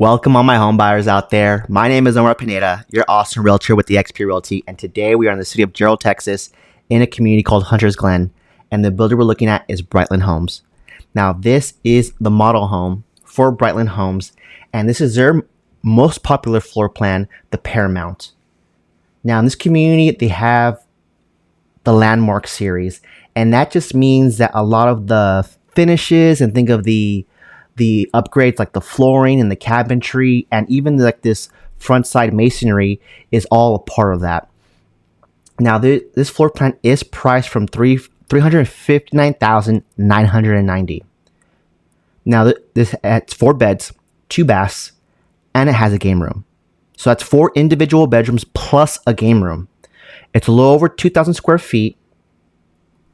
Welcome all my home buyers out there. My name is Omar Pineda, your awesome realtor with the XP Realty, and today we are in the city of Jarrell, Texas, in a community called Hunter's Glen, and the builder we're looking at is Brightland Homes. Now, this is the model home for Brightland Homes, and this is their most popular floor plan, the Paramount. Now, in this community, they have the Landmark series, and that just means that a lot of the finishes and think of the upgrades like the flooring and the cabinetry and even like this front side masonry is all a part of that. Now this floor plan is priced from $359,990. Now this it's 4 beds, 2 baths, and it has a game room. So that's 4 individual bedrooms plus a game room. It's a little over 2,000 square feet.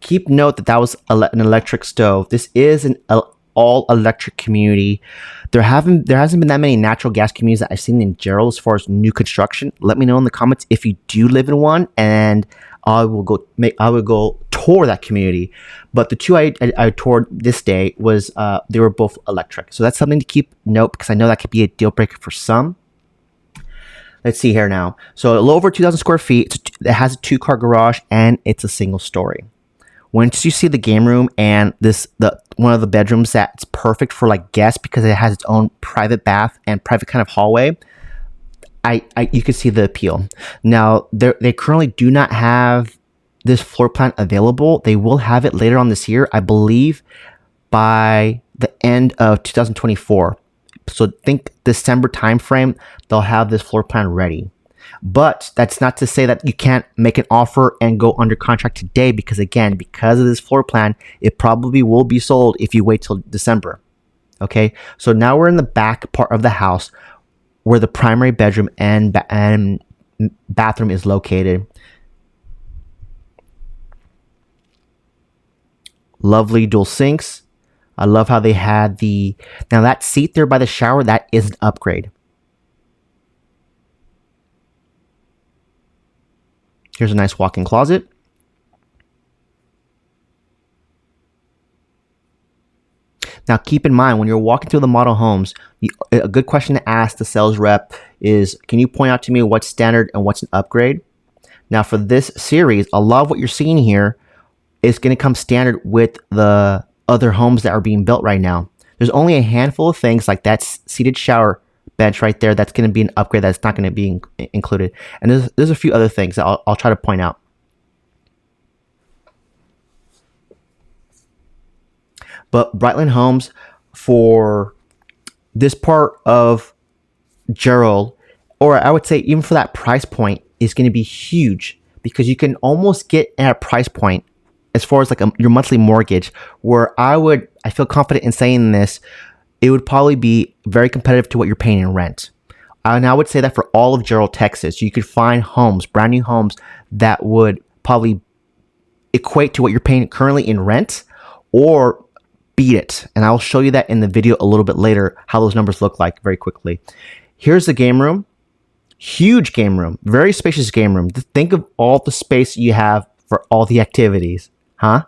Keep note that was an electric stove. This is an all electric community. There hasn't been that many natural gas communities that I've seen in Jarrell as far as new construction. Let me know in the comments if you do live in one, and I will go tour that community. But the 2 I toured this day was they were both electric, so that's something to keep note because I know that could be a deal breaker for some. Let's see here now. So a little over 2,000 square feet. It has a 2-car garage and it's a single story. Once you see the game room and one of the bedrooms that's perfect for like guests because it has its own private bath and private kind of hallway, you can see the appeal. Now they currently do not have this floor plan available. They will have it later on this year, I believe, by the end of 2024. So think December timeframe, they'll have this floor plan ready. But that's not to say that you can't make an offer and go under contract today because, again, because of this floor plan, it probably will be sold if you wait till December. Okay, so now we're in the back part of the house where the primary bedroom and bathroom is located. Lovely dual sinks. I love how they had now that seat there by the shower, that is an upgrade. Here's a nice walk-in closet. Now, keep in mind, when you're walking through the model homes, a good question to ask the sales rep is, can you point out to me what's standard and what's an upgrade? Now, for this series, a lot of what you're seeing here is going to come standard with the other homes that are being built right now. There's only a handful of things like that seated shower bench right there that's going to be an upgrade that's not going to be included, and there's a few other things that I'll try to point out. But Brightland Homes, for this part of Jarrell, or I would say even for that price point, is going to be huge because you can almost get at a price point as far as like your monthly mortgage, where I feel confident in saying this, it would probably be very competitive to what you're paying in rent. And I would say that for all of Jarrell, Texas, you could find homes, brand new homes, that would probably equate to what you're paying currently in rent or beat it. And I'll show you that in the video a little bit later, how those numbers look like very quickly. Here's the game room. Huge game room. Very spacious game room. Think of all the space you have for all the activities. Huh?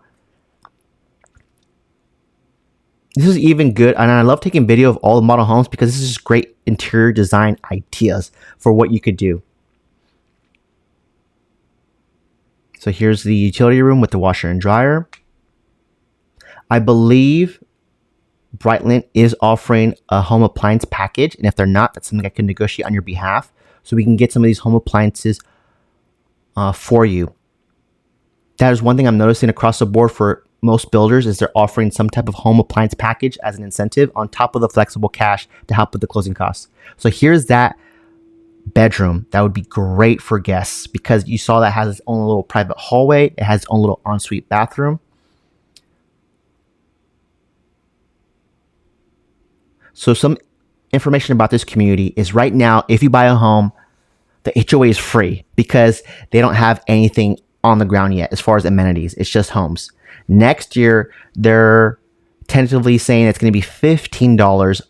This is even good, and I love taking video of all the model homes because this is just great interior design ideas for what you could do. So here's the utility room with the washer and dryer. I believe Brightland is offering a home appliance package, and if they're not, that's something I can negotiate on your behalf so we can get some of these home appliances for you. That is one thing I'm noticing across the board for most builders is they're offering some type of home appliance package as an incentive on top of the flexible cash to help with the closing costs. So here's that bedroom. That would be great for guests because you saw that has its own little private hallway. It has its own little ensuite bathroom. So some information about this community is right now, if you buy a home, the HOA is free because they don't have anything on the ground yet as far as amenities. It's just homes. Next year, they're tentatively saying it's going to be $15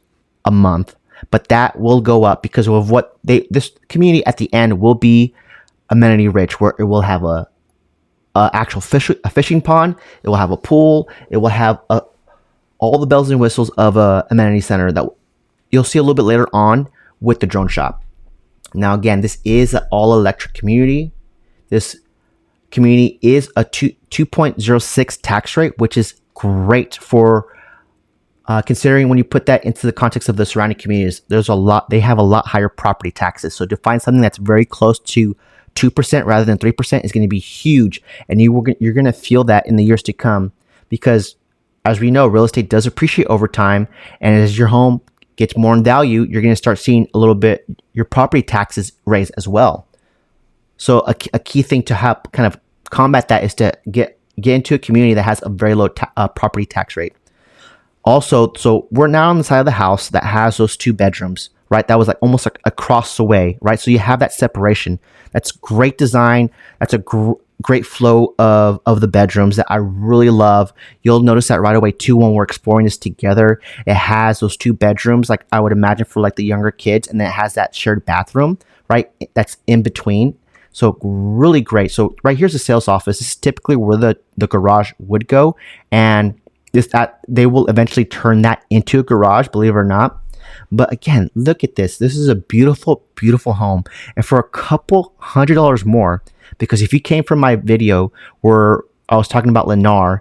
a month, but that will go up because of what this community at the end will be amenity rich, where it will have a actual fishing pond, it will have a pool, it will have all the bells and whistles of a amenity center that you'll see a little bit later on with the drone shop. Now, again, this is an all-electric community. This community is a 2.06 tax rate, which is great for considering when you put that into the context of the surrounding communities. They have a lot higher property taxes. So to find something that's very close to 2% rather than 3% is going to be huge, and you're going to feel that in the years to come, because as we know, real estate does appreciate over time, and as your home gets more in value, you're going to start seeing a little bit your property taxes raise as well. So a key thing to help kind of combat that is to get into a community that has a very low property tax rate. Also, so we're now on the side of the house that has those 2 bedrooms, right? That was like almost like across the way, right? So you have that separation. That's great design. That's a great flow of the bedrooms that I really love. You'll notice that right away too when we're exploring this together. It has those 2 bedrooms, like I would imagine for like the younger kids, and then it has that shared bathroom, right? That's in between. So really great. So right here's the sales office. This is typically where the garage would go, and they will eventually turn that into a garage, believe it or not. But again, look at this. This is a beautiful, beautiful home. And for a couple $100 more, because if you came from my video where I was talking about Lennar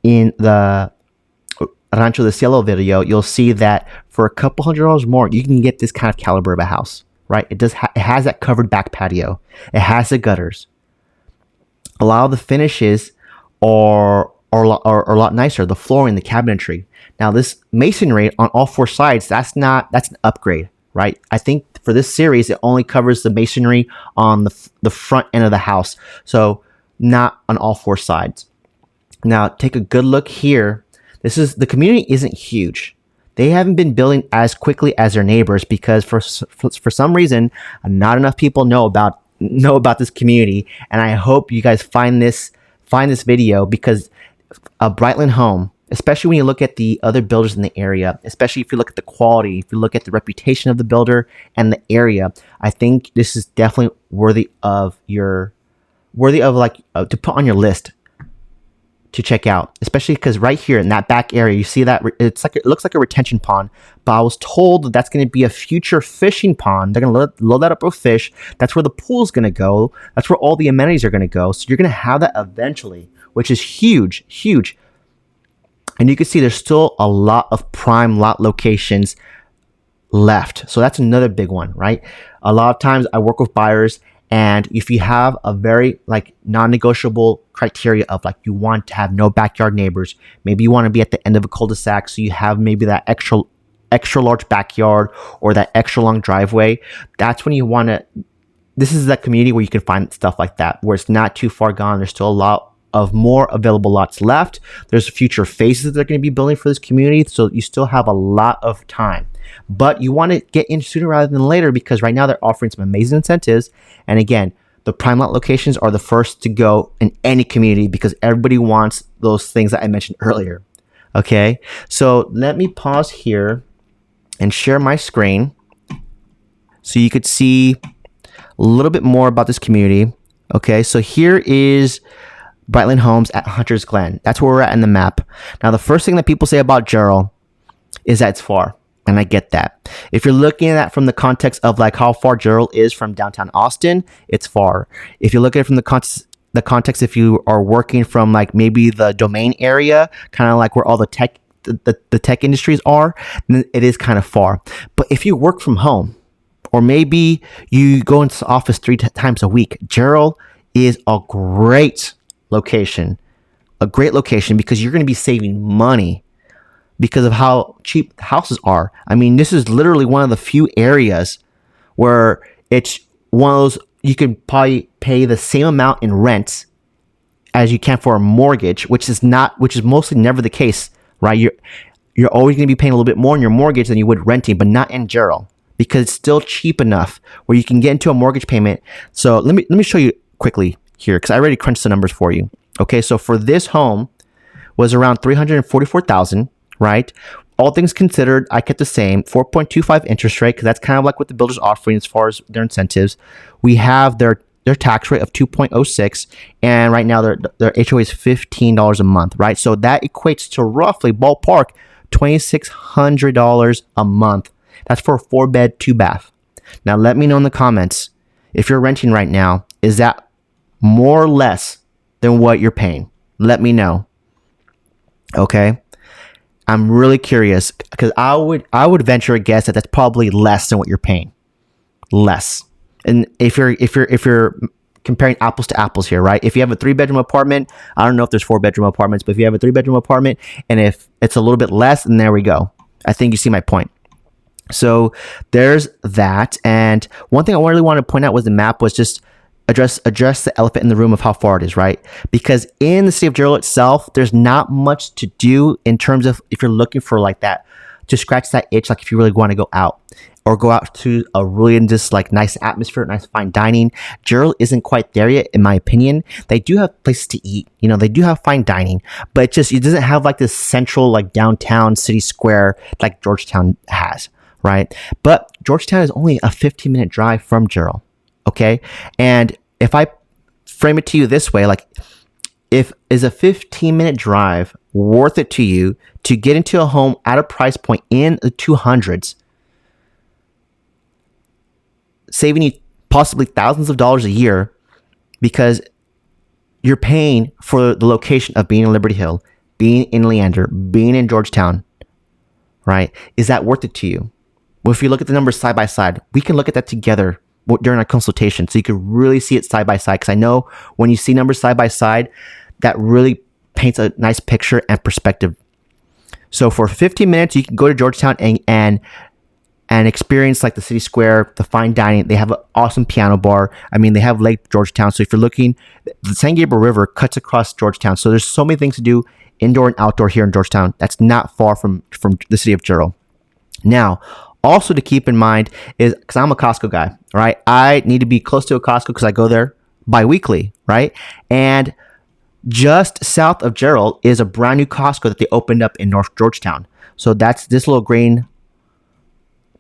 in the Rancho del Cielo video, you'll see that for a couple $100 more, you can get this kind of caliber of a house, right? It has that covered back patio. It has the gutters. A lot of the finishes are a lot nicer. The flooring, the cabinetry. Now this masonry on all 4 sides, that's an upgrade, right? I think for this series, it only covers the masonry on the front end of the house. So not on all 4 sides. Now take a good look here. The community isn't huge. They haven't been building as quickly as their neighbors because for some reason, not enough people know about this community. And I hope you guys find this video, because a Brightland home, especially when you look at the other builders in the area, especially if you look at the quality, if you look at the reputation of the builder and the area, I think this is definitely worthy of to put on your list to check out, especially because right here in that back area, you see that it looks like a retention pond, but I was told that's going to be a future fishing pond. They're going to load that up with fish. That's where the pool's going to go. That's where all the amenities are going to go. So you're going to have that eventually, which is huge, huge. And you can see there's still a lot of prime lot locations left. So that's another big one, right? A lot of times I work with buyers, and if you have a very non-negotiable criteria of you want to have no backyard neighbors, maybe you want to be at the end of a cul-de-sac, so you have maybe that extra large backyard or that extra long driveway, that's when you want to, this is that community where you can find stuff like that, where it's not too far gone. There's still a lot of more available lots left. There's future phases that they're going to be building for this community, so you still have a lot of time. But you want to get in sooner rather than later, because right now they're offering some amazing incentives. And again, the prime lot locations are the first to go in any community because everybody wants those things that I mentioned earlier. Okay, so let me pause here and share my screen so you could see a little bit more about this community. Okay, so here is Brightland Homes at Hunter's Glen. That's where we're at in the map. Now, the first thing that people say about Jarrell is that it's far, and I get that. If you're looking at that from the context of how far Jarrell is from downtown Austin, it's far. If you look at it from the context if you are working from maybe the Domain area, kind of where all the tech industries are, then it is kind of far. But if you work from home, or maybe you go into the office 3 times a week, Jarrell is a great location, because you're going to be saving money because of how cheap houses are. I mean, this is literally one of the few areas where it's one of those, you can probably pay the same amount in rent as you can for a mortgage, which is mostly never the case, right? You're always going to be paying a little bit more in your mortgage than you would renting, but not in Jarrell, because it's still cheap enough where you can get into a mortgage payment. So let me show you quickly here, because I already crunched the numbers for you. Okay, so for this home was around $344,000, right? All things considered, I kept the same 4.25 interest rate, because that's kind of what the builder's offering as far as their incentives. We have their tax rate of 2.06, and right now their HOA is $15 a month, right? So that equates to roughly ballpark $2,600 a month. That's for a 4-bed, 2-bath. Now, let me know in the comments, if you're renting right now, is that more or less than what you're paying? Let me know. Okay? I'm really curious because I would venture a guess that that's probably less than what you're paying. Less. And if you're comparing apples to apples here, right? If you have a 3-bedroom apartment, I don't know if there's 4-bedroom apartments, but if you have a 3-bedroom apartment and if it's a little bit less, then there we go. I think you see my point. So there's that. And one thing I really wanted to point out was the map was just address the elephant in the room of how far it is, right? Because in the city of Jarrell itself, there's not much to do in terms of if you're looking for like that, to scratch that itch, like if you really want to go out or go out to a really just like nice atmosphere, nice fine dining. Jarrell isn't quite there yet, in my opinion. They do have places to eat, they do have fine dining, but it doesn't have like this central like downtown city square like Georgetown has, right? But Georgetown is only a 15-minute drive from Jarrell. Okay. And if I frame it to you this way, like is a 15-minute drive worth it to you to get into a home at a price point in the 200s, saving you possibly thousands of dollars a year because you're paying for the location of being in Liberty Hill, being in Leander, being in Georgetown, right? Is that worth it to you? Well, if you look at the numbers side by side, we can look at that together during our consultation so you could really see it side by side, because I know when you see numbers side by side, that really paints a nice picture and perspective. So for 15 minutes, you can go to Georgetown and experience like the city square, the fine dining. They have an awesome piano bar. I mean, they have Lake Georgetown. So if you're looking, the San Gabriel River cuts across Georgetown. So there's so many things to do indoor and outdoor here in Georgetown. That's not far from the city of Jarrell. Now, also to keep in mind is, because I'm a Costco guy, right? I need to be close to a Costco because I go there bi-weekly, right? And just south of Jarrell is a brand new Costco that they opened up in North Georgetown. So that's this little green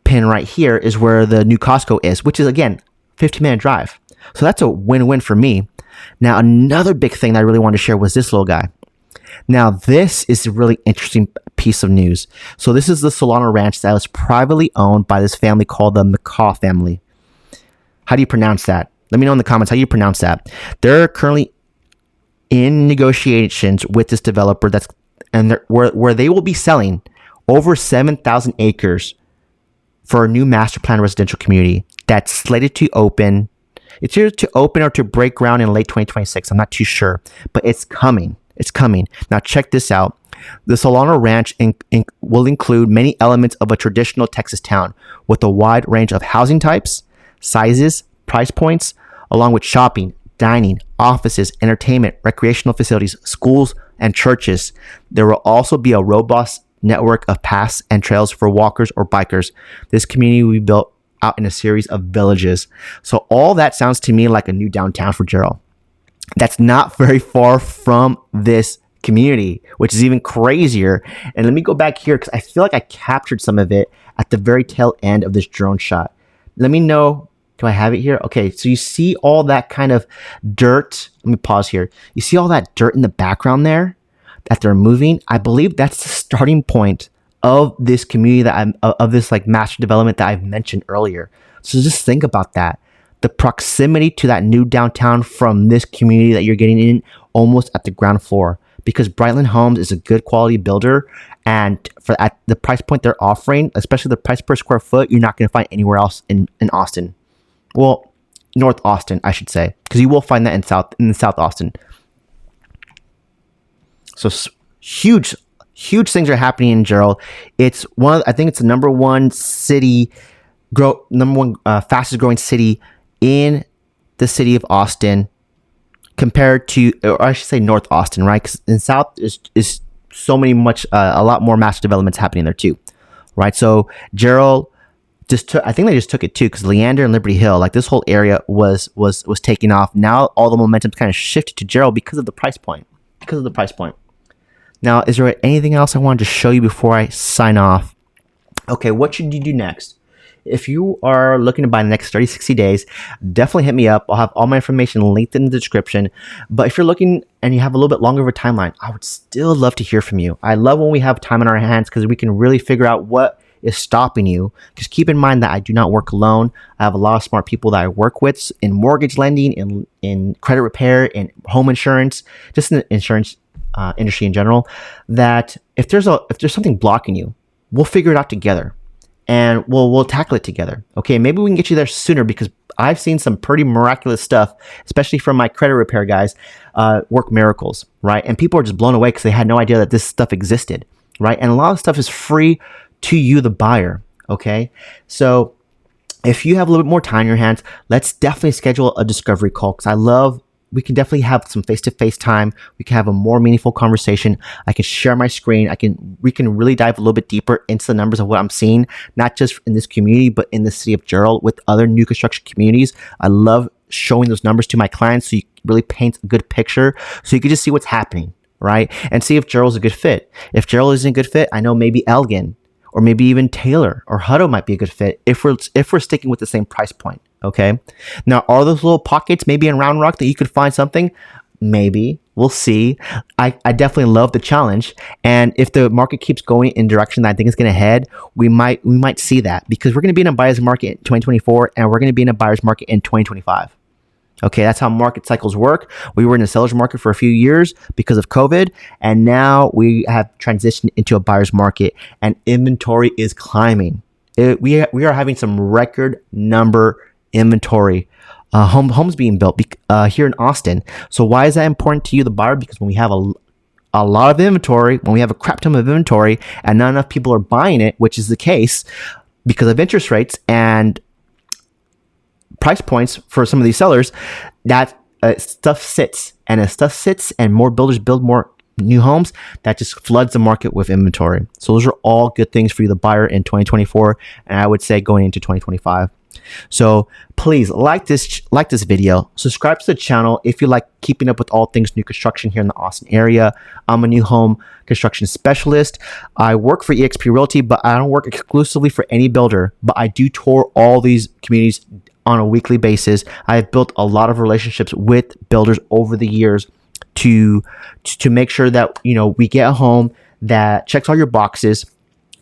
pin right here is where the new Costco is, which is, again, 15-minute drive. So that's a win-win for me. Now, another big thing that I really wanted to share was this little guy. Now, this is a really interesting piece of news. So this is the Solano Ranch that was privately owned by this family called the McCaw family. How do you pronounce that? Let me know in the comments how you pronounce that. They're currently in negotiations with this developer where they will be selling over 7,000 acres for a new master plan residential community that's slated to open. It's either to open or to break ground in late 2026. I'm not too sure, but it's coming. It's coming. Now check this out. The Solano Ranch will include many elements of a traditional Texas town with a wide range of housing types, sizes, price points, along with shopping, dining, offices, entertainment, recreational facilities, schools, and churches. There will also be a robust network of paths and trails for walkers or bikers. This community will be built out in a series of villages. So all that sounds to me like a new downtown for Jarrell. That's not very far from this community, which is even crazier. And let me go back here because I feel like I captured some of it at the very tail end of this drone shot. Let me know. Do I have it here? Okay, so you see all that kind of dirt. Let me pause here. You see all that dirt in the background there that they're moving? I believe that's the starting point of this community of this like master development that I've mentioned earlier. So just think about that. The proximity to that new downtown from this community that you're getting in almost at the ground floor, because Brightland Homes is a good quality builder, and at the price point they're offering, especially the price per square foot, you're not going to find anywhere else in Austin. Well, North Austin, I should say, because you will find that in South Austin. So huge things are happening in Jarrell. It's I think it's the number one fastest growing city in the city of Austin compared to, or I should say North Austin, right? Because in South is so many a lot more master developments happening there too, right? So Jarrell I think they just took it too, because Leander and Liberty Hill, like this whole area was taking off. Now all the momentum kind of shifted to Jarrell because of the price point. Now, is there anything else I wanted to show you before I sign off? Okay, what should you do next? If you are looking to buy in the next 30, 60 days, definitely hit me up. I'll have all my information linked in the description. But if you're looking and you have a little bit longer of a timeline, I would still love to hear from you. I love when we have time in our hands because we can really figure out what is stopping you. Just keep in mind that I do not work alone. I have a lot of smart people that I work with in mortgage lending, in credit repair, in home insurance, just in the insurance industry in general. That if there's something blocking you, we'll figure it out together, and we'll tackle it together. Okay, maybe we can get you there sooner, because I've seen some pretty miraculous stuff, especially from my credit repair guys, work miracles, right? And people are just blown away because they had no idea that this stuff existed, right? And a lot of stuff is free to you, the buyer, okay? So if you have a little bit more time in your hands, let's definitely schedule a discovery call, because we can definitely have some face-to-face time. We can have a more meaningful conversation. I can share my screen. We can really dive a little bit deeper into the numbers of what I'm seeing, not just in this community, but in the city of Jarrell with other new construction communities. I love showing those numbers to my clients, so you really paint a good picture, so you can just see what's happening, right? And see if Jarrell's a good fit. If Jarrell isn't a good fit, I know maybe Elgin, or maybe even Taylor or Hutto might be a good fit if we're sticking with the same price point. Okay. Now, are those little pockets maybe in Round Rock that you could find something? Maybe. We'll see. I definitely love the challenge. And if the market keeps going in direction that I think it's going to head, we might see that, because we're going to be in a buyer's market in 2024, and we're going to be in a buyer's market in 2025. Okay, that's how market cycles work. We were in a seller's market for a few years because of COVID, and now we have transitioned into a buyer's market, and inventory is climbing. We are having some record number inventory, homes being built here in Austin. So why is that important to you, the buyer? Because when we have a lot of inventory, when we have a crap ton of inventory, and not enough people are buying it, which is the case because of interest rates and price points for some of these sellers, that stuff sits. And as stuff sits and more builders build more new homes, that just floods the market with inventory. So those are all good things for you, the buyer, in 2024, and I would say going into 2025. So please like this video, subscribe to the channel if you like keeping up with all things new construction here in the Austin area. I'm a new home construction specialist. I work for eXp Realty, but I don't work exclusively for any builder, but I do tour all these communities on a weekly basis. I have built a lot of relationships with builders over the years to make sure that, you know, we get a home that checks all your boxes,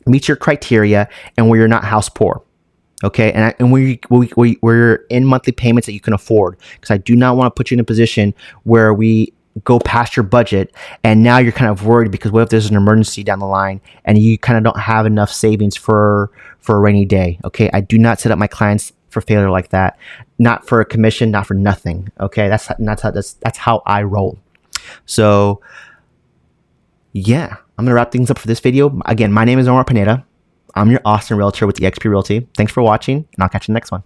meets your criteria, and where you're not house poor. Okay, and we're in monthly payments that you can afford, because I do not want to put you in a position where we go past your budget and now you're kind of worried, because what if there's an emergency down the line and you kind of don't have enough savings for a rainy day. Okay, I do not set up my clients for failure like that, not for a commission, not for nothing. Okay, that's how I roll. So yeah, I'm gonna wrap things up for this video. Again, my name is Omar Pineda. I'm your Austin realtor with eXp Realty. Thanks for watching, and I'll catch you in the next one.